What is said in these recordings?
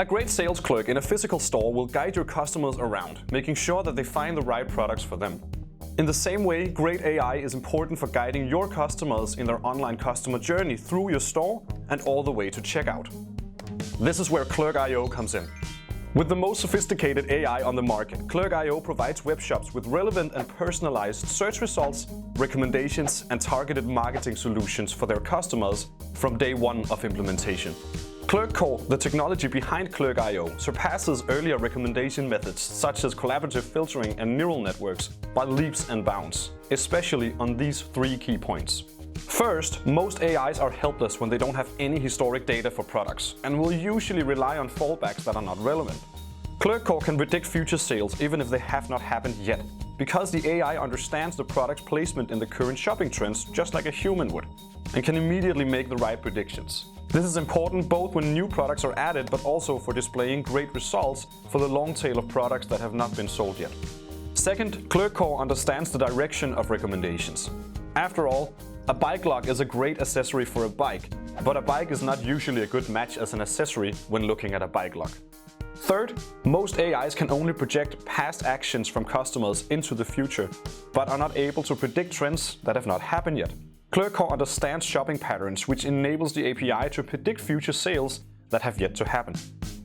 A great sales clerk in a physical store will guide your customers around, making sure that they find the right products for them. In the same way, great AI is important for guiding your customers in their online customer journey through your store and all the way to checkout. This is where Clerk.io comes in. With the most sophisticated AI on the market, Clerk.io provides webshops with relevant and personalized search results, recommendations, and targeted marketing solutions for their customers from day one of implementation. ClerkCore, the technology behind Clerk.io, surpasses earlier recommendation methods such as collaborative filtering and neural networks by leaps and bounds, especially on these 3 key points. First, most AIs are helpless when they don't have any historic data for products and will usually rely on fallbacks that are not relevant. ClerkCore can predict future sales even if they have not happened yet, because the AI understands the product's placement in the current shopping trends just like a human would, and can immediately make the right predictions. This is important both when new products are added, but also for displaying great results for the long tail of products that have not been sold yet. Second, ClerkCore understands the direction of recommendations. After all, a bike lock is a great accessory for a bike, but a bike is not usually a good match as an accessory when looking at a bike lock. Third, most AIs can only project past actions from customers into the future, but are not able to predict trends that have not happened yet. ClerkCore understands shopping patterns, which enables the API to predict future sales that have yet to happen.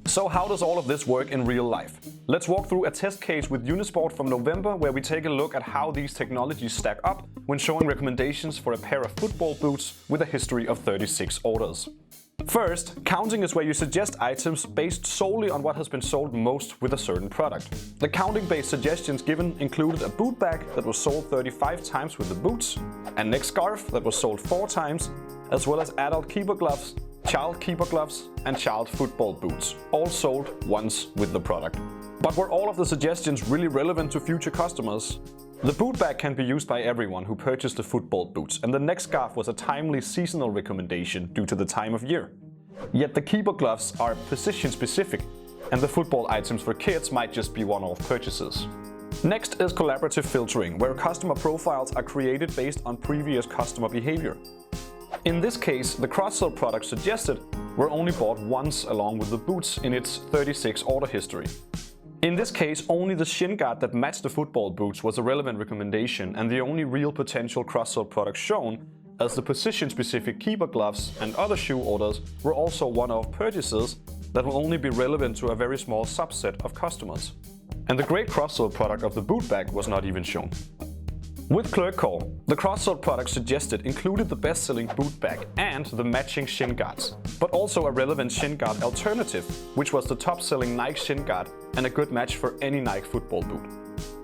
So how does all of this work in real life? Let's walk through a test case with Unisport from November, where we take a look at how these technologies stack up when showing recommendations for a pair of football boots with a history of 36 orders. First, counting is where you suggest items based solely on what has been sold most with a certain product. The counting-based suggestions given included a boot bag that was sold 35 times with the boots, a neck scarf that was sold 4 times, as well as adult keeper gloves, child keeper gloves, and child football boots, all sold once with the product. But were all of the suggestions really relevant to future customers? The boot bag can be used by everyone who purchased the football boots, and the neck scarf was a timely seasonal recommendation due to the time of year. Yet the keeper gloves are position specific, and the football items for kids might just be one-off purchases. Next is collaborative filtering, where customer profiles are created based on previous customer behavior. In this case, the cross-sell products suggested were only bought once along with the boots in its 36 order history. In this case, only the shin guard that matched the football boots was a relevant recommendation, and the only real potential cross-sell products shown, as the position-specific keeper gloves and other shoe orders, were also one-off purchases that will only be relevant to a very small subset of customers. And the great cross-sell product of the boot bag was not even shown. With ClerkCore, the cross-sell products suggested included the best-selling boot bag and the matching shin guards, but also a relevant shin guard alternative, which was the top-selling Nike shin guard and a good match for any Nike football boot.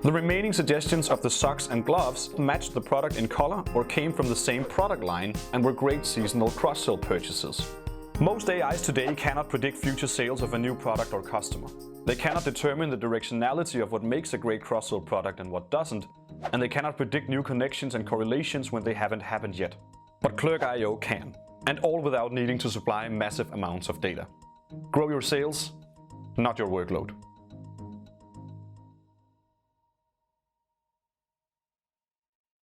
The remaining suggestions of the socks and gloves matched the product in color or came from the same product line and were great seasonal cross-sell purchases. Most AIs today cannot predict future sales of a new product or customer. They cannot determine the directionality of what makes a great cross-sell product and what doesn't, and they cannot predict new connections and correlations when they haven't happened yet. But Clerk.io can, and all without needing to supply massive amounts of data. Grow your sales, not your workload.